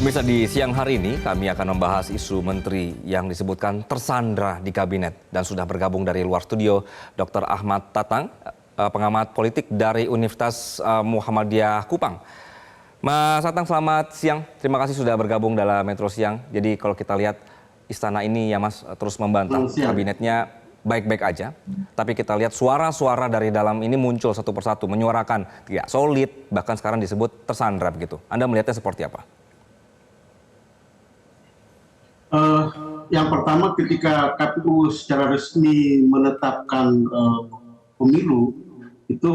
Pemirsa, di siang hari ini kami akan membahas isu menteri yang disebutkan tersandra di kabinet dan sudah bergabung dari luar studio Dr. Ahmad Tatang, pengamat politik dari Universitas Muhammadiyah Kupang. Mas Tatang, selamat siang. Terima kasih sudah bergabung dalam Metro Siang. Jadi kalau kita lihat istana ini ya Mas terus membantah kabinetnya baik-baik aja. Tapi kita lihat suara-suara dari dalam ini muncul satu persatu menyuarakan tidak solid, bahkan sekarang disebut tersandra begitu. Anda melihatnya seperti apa? Yang pertama, ketika KPU secara resmi menetapkan pemilu, itu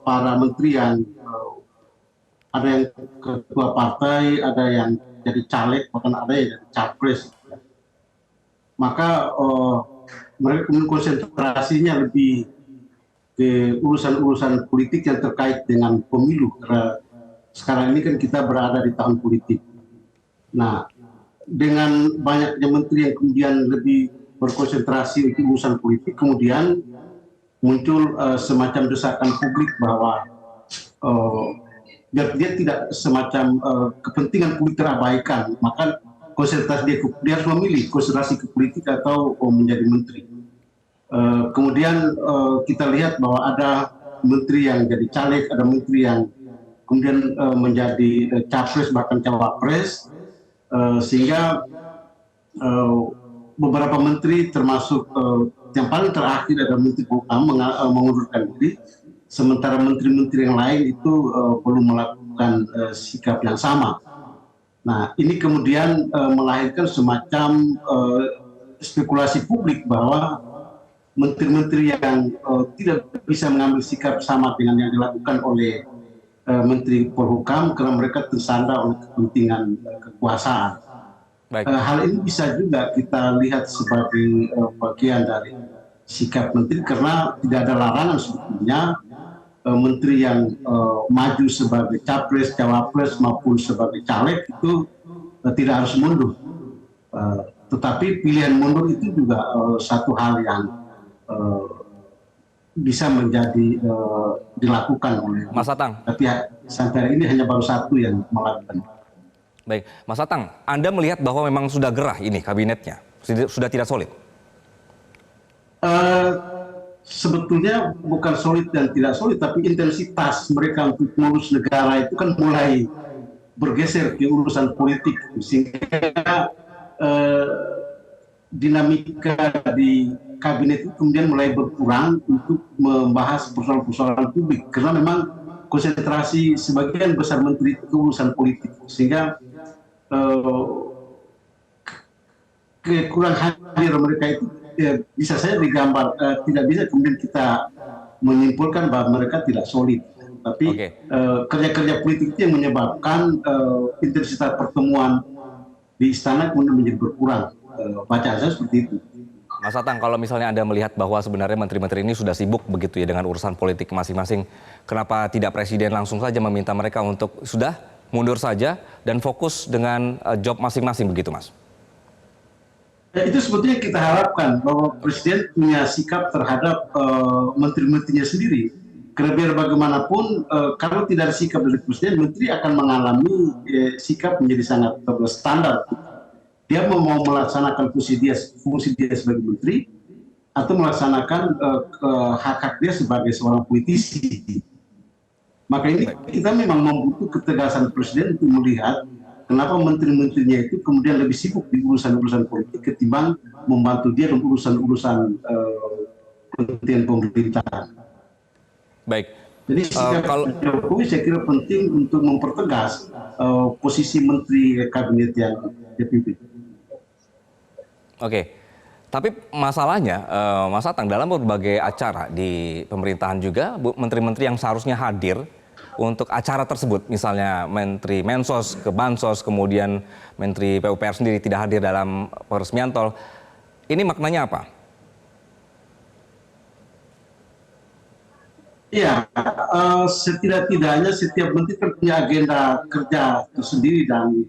para menteri yang ada yang ketua partai, ada yang jadi caleg, bahkan ada yang jadi capres. Maka mereka kemudian konsentrasinya lebih ke urusan-urusan politik yang terkait dengan pemilu. Karena sekarang ini kan kita berada di tahun politik. Nah, dengan banyaknya menteri yang kemudian lebih berkonsentrasi untuk urusan politik, kemudian muncul semacam desakan publik bahwa biar dia tidak semacam kepentingan politik terabaikan, maka konsentrasi dia harus memilih konsentrasi ke politik atau menjadi menteri. Kemudian kita lihat bahwa ada menteri yang jadi caleg, ada menteri yang kemudian menjadi capres bahkan cawapres. Sehingga beberapa menteri termasuk yang paling terakhir adalah Menteri Polhukam mengundurkan diri, sementara menteri-menteri yang lain itu belum melakukan sikap yang sama. Nah, ini kemudian melahirkan semacam spekulasi publik bahwa menteri-menteri yang tidak bisa mengambil sikap sama dengan yang dilakukan oleh Menteri Polhukam karena mereka tersandra oleh kepentingan kekuasaan. Hal ini bisa juga kita lihat sebagai bagian dari sikap menteri, karena tidak ada larangan sebetulnya menteri yang maju sebagai capres, cawapres maupun sebagai caleg itu tidak harus mundur. Tetapi pilihan mundur itu juga satu hal yang bisa menjadi dilakukan oleh Mas Tatang. Tapi sampai hari ini hanya baru satu yang melakukan. Baik, Mas Tatang, Anda melihat bahwa memang sudah gerah ini kabinetnya, sudah tidak solid? Sebetulnya bukan solid dan tidak solid, tapi intensitas mereka untuk mengurus negara itu kan mulai bergeser ke urusan politik, sehingga dinamika di kabinet itu kemudian mulai berkurang untuk membahas persoalan-persoalan publik, karena memang konsentrasi sebagian besar menteri itu urusan politik, sehingga kekurang hadir mereka itu bisa saja digambar, tidak bisa kemudian kita menyimpulkan bahwa mereka tidak solid, tapi kerja-kerja politik itu yang menyebabkan intensitas pertemuan di istana kemudian menjadi berkurang. Bacaan saya seperti itu. Mas Tatang, kalau misalnya Anda melihat bahwa sebenarnya menteri-menteri ini sudah sibuk begitu ya dengan urusan politik masing-masing, kenapa tidak Presiden langsung saja meminta mereka untuk sudah mundur saja dan fokus dengan job masing-masing begitu, Mas? Ya, itu sebetulnya kita harapkan bahwa Presiden punya sikap terhadap menteri-menterinya sendiri. Karena biar bagaimanapun kalau tidak ada sikap dari Presiden, menteri akan mengalami sikap menjadi sangat standar. Dia mau melaksanakan fungsi dia sebagai menteri atau melaksanakan hak-hak dia sebagai seorang politisi. Maka ini kita memang membutuhkan ketegasan Presiden untuk melihat kenapa menteri-menterinya itu kemudian lebih sibuk di urusan-urusan politik ketimbang membantu dia dalam urusan-urusan kepentingan pemerintahan. Baik. Jadi sikap Jokowi saya kira penting untuk mempertegas posisi menteri kabinet yang dipimpin. Oke, tapi masalahnya Mas Tatang, dalam berbagai acara di pemerintahan juga menteri-menteri yang seharusnya hadir untuk acara tersebut, misalnya Menteri Mensos ke Bansos, kemudian Menteri PUPR sendiri tidak hadir dalam peresmian tol, ini maknanya apa? Iya, setidak-tidaknya setiap menteri kan punya agenda kerja tersendiri, dan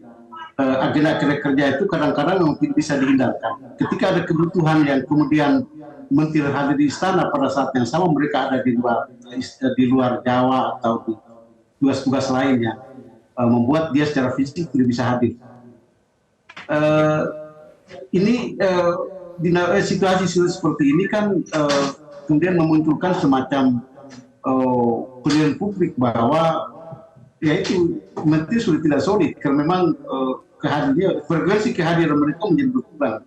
agenda kerja itu kadang-kadang mungkin bisa dihindarkan. Ketika ada kebutuhan yang kemudian menteri hadir di istana pada saat yang sama mereka ada di luar Jawa atau di tugas-tugas lainnya, membuat dia secara fisik tidak bisa hadir. Eh, ini situasi seperti ini kan kemudian memunculkan semacam penilaian publik bahwa yaitu menteri sudah tidak solid karena memang frekuensi kehadiran mereka menjadi berkurang.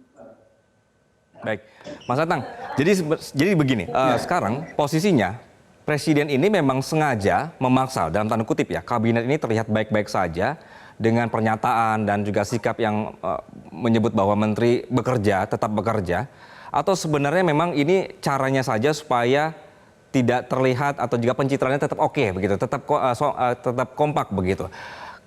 Baik, Mas Atang. Jadi begini, sekarang posisinya Presiden ini memang sengaja memaksa dalam tanda kutip ya kabinet ini terlihat baik-baik saja dengan pernyataan dan juga sikap yang menyebut bahwa menteri tetap bekerja, atau sebenarnya memang ini caranya saja supaya tidak terlihat atau juga pencitraannya tetap oke begitu, tetap kompak begitu.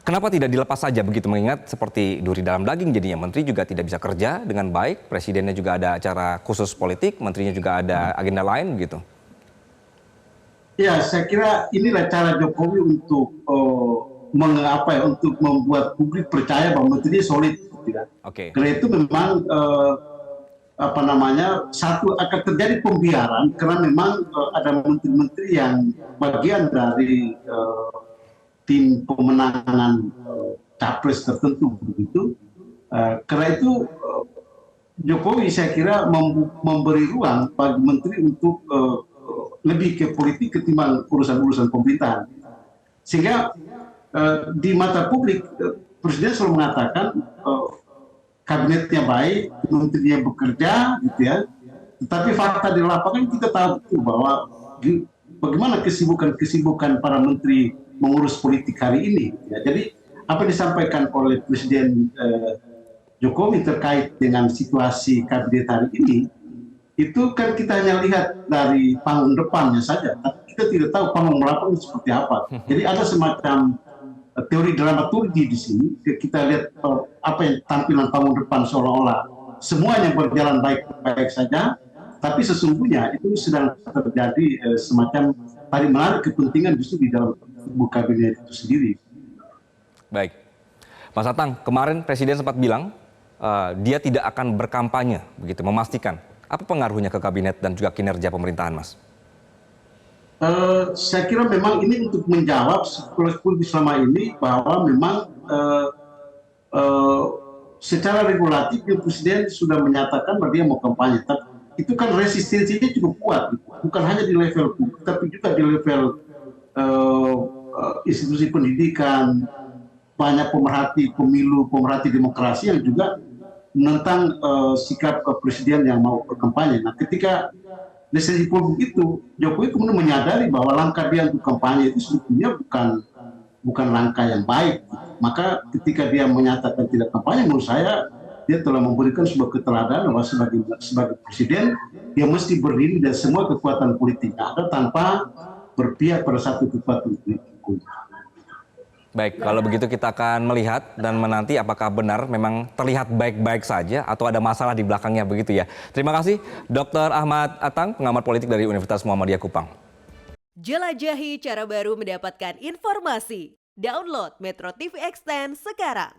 Kenapa tidak dilepas saja begitu, mengingat seperti duri dalam daging jadinya, menteri juga tidak bisa kerja dengan baik, presidennya juga ada acara khusus politik, menterinya juga ada agenda lain begitu. Ya, saya kira inilah cara Jokowi untuk untuk membuat publik percaya bahwa menterinya solid. Tidak. Oke. Karena itu memang satu akan terjadi pembiaran karena memang ada menteri-menteri yang bagian dari tim pemenangan capres tertentu begitu. Karena itu Jokowi saya kira memberi ruang bagi menteri untuk lebih ke politik ketimbang urusan-urusan pemerintahan. Sehingga di mata publik Presiden selalu mengatakan kabinetnya baik, menterinya bekerja, gitu ya. Tetapi fakta di lapangan kita tahu bahwa bagaimana kesibukan para menteri mengurus politik hari ini. Ya. Jadi apa yang disampaikan oleh Presiden Jokowi terkait dengan situasi kabinet hari ini, itu kan kita hanya lihat dari panggung depannya saja, tapi kita tidak tahu panggung belakang seperti apa. Jadi ada semacam teori dramaturgi di sini. Kita lihat apa yang tampilan panggung depan seolah-olah semuanya berjalan baik-baik saja, tapi sesungguhnya itu sedang terjadi semacam tarik-menarik kepentingan justru di dalam tubuh kabinet itu sendiri. Baik, Mas Atang, kemarin Presiden sempat bilang dia tidak akan berkampanye, begitu, memastikan. Apa pengaruhnya ke kabinet dan juga kinerja pemerintahan, Mas? Saya kira memang ini untuk menjawab publik selama ini bahwa memang secara regulatif Presiden sudah menyatakan bahwa dia mau kampanye. Tapi itu kan resistensinya cukup kuat, gitu. Bukan hanya di level publik, tapi juga di level institusi pendidikan, banyak pemerhati pemilu, pemerhati demokrasi yang juga menentang sikap Presiden yang mau berkampanye. Nah, ketika destinasi publik itu, Jokowi kemudian menyadari bahwa langkah dia untuk kampanye itu sebetulnya bukan langkah yang baik. Maka ketika dia menyatakan tidak kampanye, menurut saya dia telah memberikan sebuah keteladanan bahwa sebagai presiden dia mesti berdiri dan semua kekuatan politik ada tanpa berpihak pada satu kekuatan politik. Baik, kalau begitu kita akan melihat dan menanti apakah benar memang terlihat baik-baik saja atau ada masalah di belakangnya begitu ya. Terima kasih Dr. Ahmad Atang, pengamat politik dari Universitas Muhammadiyah Kupang. Jelajahi cara baru mendapatkan informasi. Download Metro TV Extend sekarang.